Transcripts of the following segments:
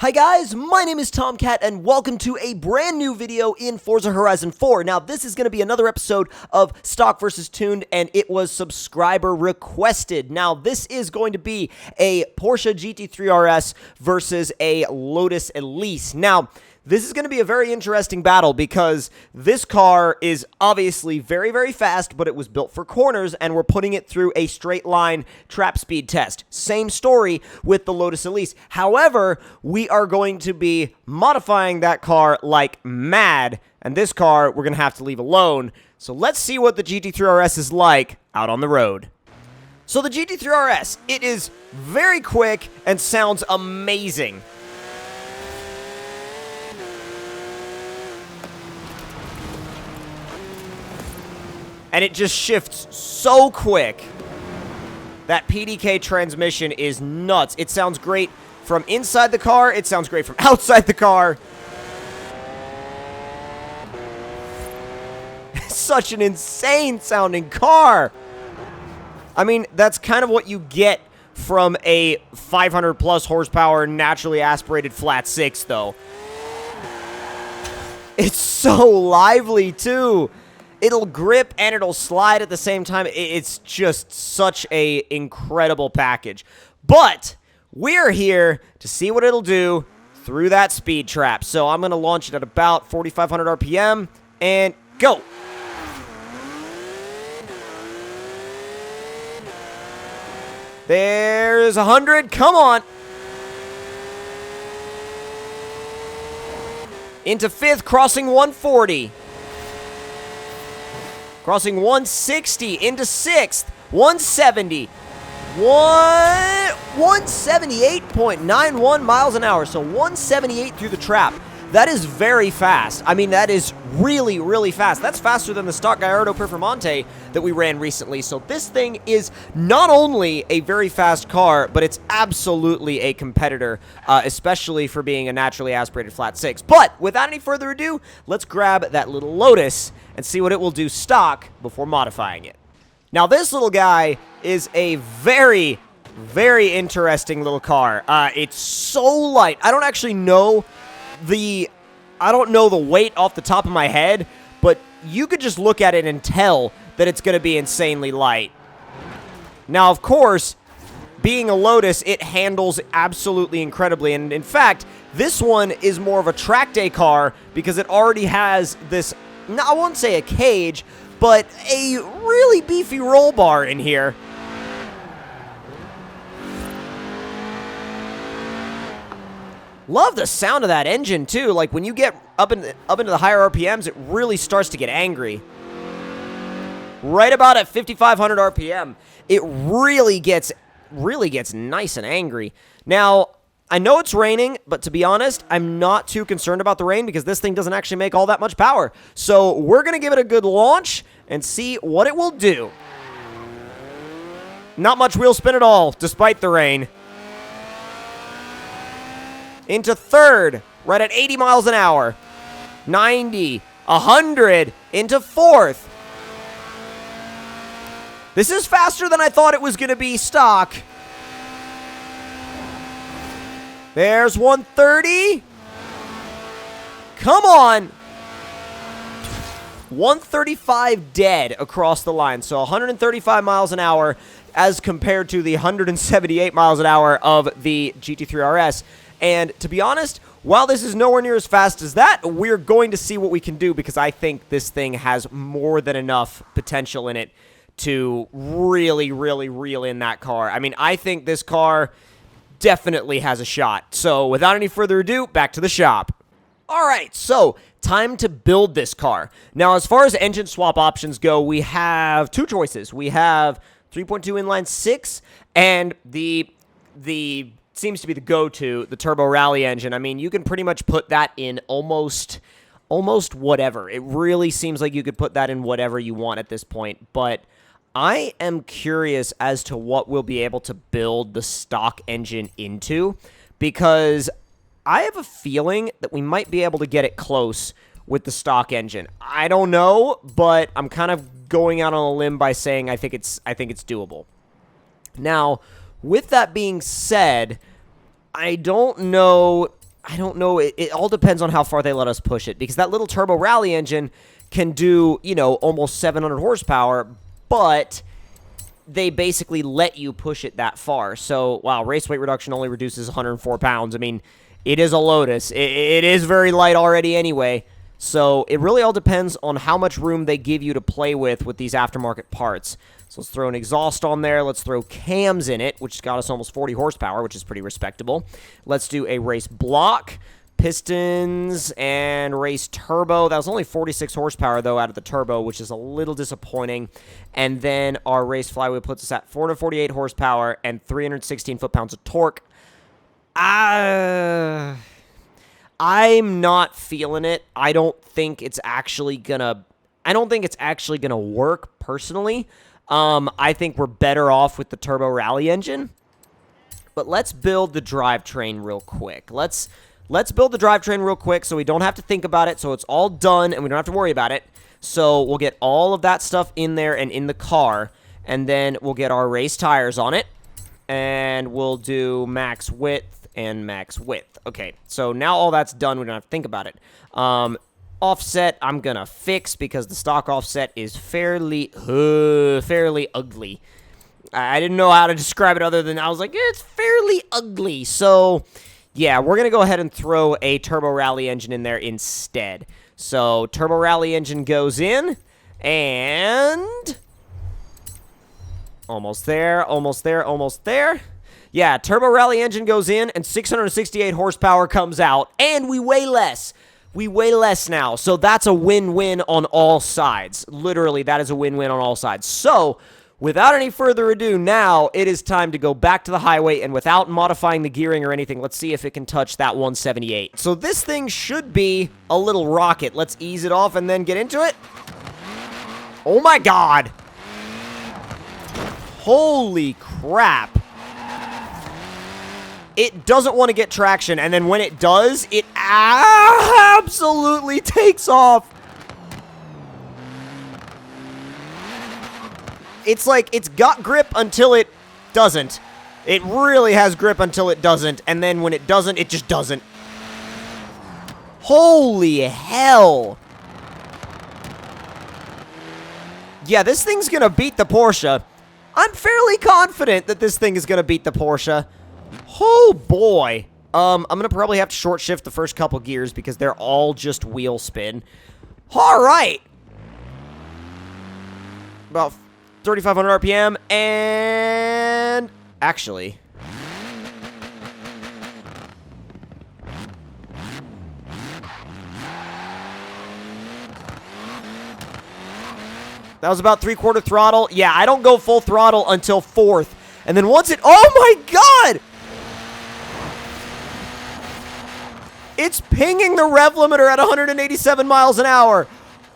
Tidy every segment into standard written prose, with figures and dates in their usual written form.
Hi guys, my name is Tomcat and welcome to a brand new video in Forza Horizon 4. Now this is going to be another episode of Stock vs. Tuned and it was subscriber requested. Now this is going to be a Porsche GT3 RS versus a Lotus Elise. Now this is going to be a very interesting battle because this car is obviously very, very fast, but it was built for corners, and we're putting it through a straight line trap speed test. Same story with the Lotus Elise. However, we are going to be modifying that car like mad, and this car we're going to have to leave alone. So let's see what the GT3 RS is like out on the road. So the GT3 RS, it is very quick and sounds amazing. And it just shifts so quick. That PDK transmission is nuts. It sounds great from inside the car. It sounds great from outside the car. Such an insane sounding car. I mean, that's kind of what you get from a 500 plus horsepower naturally aspirated flat six, though. It's so lively, too. It'll grip and it'll slide at the same time. It's just such a incredible package. But we're here to see what it'll do through that speed trap. So I'm going to launch it at about 4,500 RPM and go. There's 100. Come on. Into fifth, crossing 140. Crossing 160 into 6th, 170, 178.91 miles an hour, so 178 through the trap. That is very fast. I mean, that is really, really fast. That's faster than the stock Gallardo Performante that we ran recently. So this thing is not only a very fast car, but it's absolutely a competitor, especially for being a naturally aspirated flat six. But without any further ado, let's grab that little Lotus and see what it will do stock before modifying it. Now, this little guy is a very, very interesting little car. It's so light. I don't actually know the weight off the top of my head, but you could just look at it and tell that it's going to be insanely light. Now, of course, being a Lotus, it handles absolutely incredibly, and in fact, this one is more of a track day car because it already has this, I won't say a cage, but a really beefy roll bar in here. Love the sound of that engine, too. Like, when you get up into the higher RPMs, it really starts to get angry. Right about at 5,500 RPM, it really gets nice and angry. Now, I know it's raining, but to be honest, I'm not too concerned about the rain because this thing doesn't actually make all that much power. So we're going to give it a good launch and see what it will do. Not much wheel spin at all, despite the rain. Into third, right at 80 miles an hour. 90, 100, into fourth. This is faster than I thought it was going to be stock. There's 130. Come on. 135 dead across the line. So 135 miles an hour as compared to the 178 miles an hour of the GT3 RS. And to be honest, while this is nowhere near as fast as that, we're going to see what we can do because I think this thing has more than enough potential in it to really, really reel in that car. I mean, I think this car definitely has a shot. So without any further ado, back to the shop. All right, so time to build this car. Now, as far as engine swap options go, we have two choices. We have 3.2 inline 6 and the seems to be the go-to, the Turbo Rally engine. I mean, you can pretty much put that in almost whatever. It really seems like you could put that in whatever you want at this point, but I am curious as to what we'll be able to build the stock engine into because I have a feeling that we might be able to get it close with the stock engine. I don't know, but I'm kind of going out on a limb by saying I think it's doable. Now, with that being said, I don't know I don't know. It all depends on how far they let us push it, because that little turbo rally engine can do, you know, almost 700 horsepower, but they basically let you push it that far. So, wow, race weight reduction only reduces 104 pounds. I mean, it is a Lotus. It is very light already anyway. So it really all depends on how much room they give you to play with these aftermarket parts. So let's throw an exhaust on there. Let's throw cams in it, which got us almost 40 horsepower, which is pretty respectable. Let's do a race block, pistons, and race turbo. That was only 46 horsepower, though, out of the turbo, which is a little disappointing. And then our race flywheel puts us at 448 horsepower and 316 foot-pounds of torque. I'm not feeling it. I don't think it's actually gonna work personally. I think we're better off with the turbo rally engine. But let's build the drivetrain real quick. Let's build the drivetrain real quick so we don't have to think about it, so it's all done and we don't have to worry about it. So we'll get all of that stuff in there and in the car, and then we'll get our race tires on it, and we'll do max width and max width. Okay, so now all that's done, we don't have to think about it. Offset, I'm gonna fix because the stock offset is fairly ugly. I didn't know how to describe it other than I was like, it's fairly ugly. So, yeah, we're gonna go ahead and throw a turbo rally engine in there instead. So, turbo rally engine goes in, and almost there, almost there, almost there. Yeah, turbo rally engine goes in, and 668 horsepower comes out, and we weigh less. We weigh less now, so that's a win-win on all sides. Literally, that is a win-win on all sides. So, without any further ado, now it is time to go back to the highway, and without modifying the gearing or anything, let's see if it can touch that 178. So this thing should be a little rocket. Let's ease it off and then get into it. Oh my god! Holy crap! It doesn't want to get traction, and then when it does, it absolutely takes off. It's like it's got grip until it doesn't. It really has grip until it doesn't, and then when it doesn't, it just doesn't. Holy hell. Yeah, this thing's gonna beat the Porsche. I'm fairly confident that this thing is gonna beat the Porsche. Oh boy. I'm gonna probably have to short shift the first couple gears because they're all just wheel spin. Alright. About 3,500 RPM, and actually, that was about 3/4 throttle. Yeah, I don't go full throttle until 4th. And then once it, oh my god! It's pinging the rev limiter at 187 miles an hour.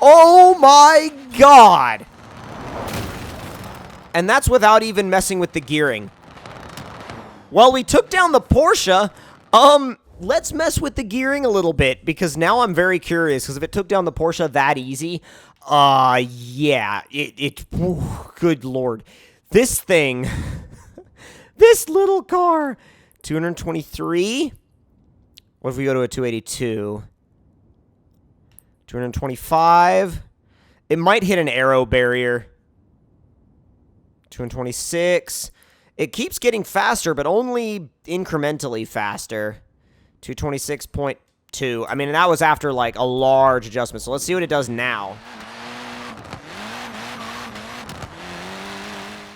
Oh my god! And that's without even messing with the gearing. Well, we took down the Porsche. Let's mess with the gearing a little bit, because now I'm very curious, because if it took down the Porsche that easy, yeah, good lord. This thing, this little car, 223. What if we go to a 282? 225. It might hit an aero barrier. 226. It keeps getting faster, but only incrementally faster. 226.2. I mean, that was after, like, a large adjustment. So let's see what it does now.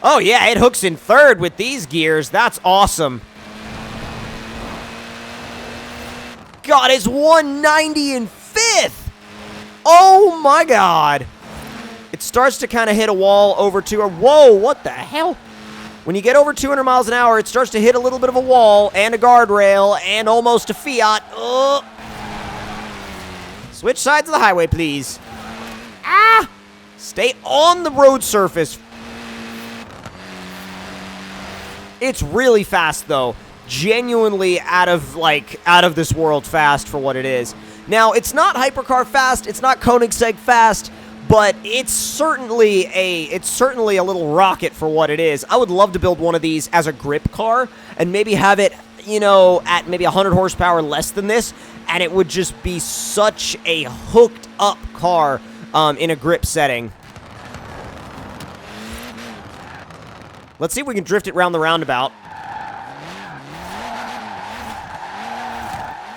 Oh, yeah, it hooks in 3rd with these gears. That's awesome. God, it's 190 in 5th. Oh, my God. It starts to kind of hit a wall over whoa, what the hell? When you get over 200 miles an hour, it starts to hit a little bit of a wall and a guardrail and almost a Fiat. Oh. Switch sides of the highway, please. Ah! Stay on the road surface. It's really fast, though. Genuinely out of this world fast for what it is. Now, it's not hypercar fast, it's not Koenigsegg fast, but it's certainly a little rocket for what it is. I would love to build one of these as a grip car and maybe have it, you know, at maybe 100 horsepower less than this, and it would just be such a hooked up car in a grip setting. Let's see if we can drift it around the roundabout.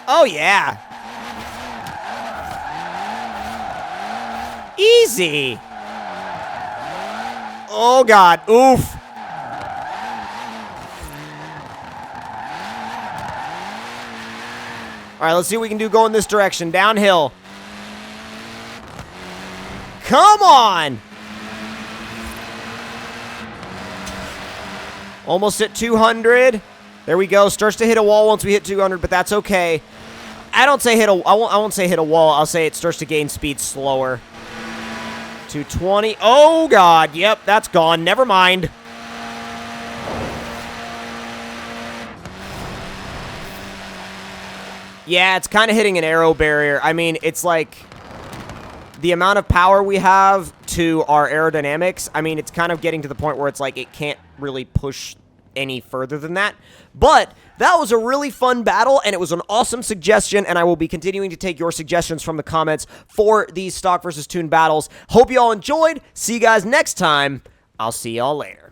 Oh, yeah. Easy. Oh, God. Oof. All right, let's see what we can do going this direction. Downhill. Come on. Almost at 200. There we go. Starts to hit a wall once we hit 200, but that's okay. I won't say hit a wall. I'll say it starts to gain speed slower. 220. Oh, God. Yep, that's gone. Never mind. Yeah, it's kind of hitting an aero barrier. I mean, it's like the amount of power we have to our aerodynamics. I mean, it's kind of getting to the point where it's like it can't really push any further than that. But that was a really fun battle, and it was an awesome suggestion, and I will be continuing to take your suggestions from the comments for these stock versus tune battles. Hope you all enjoyed. See you guys next time. I'll see y'all later.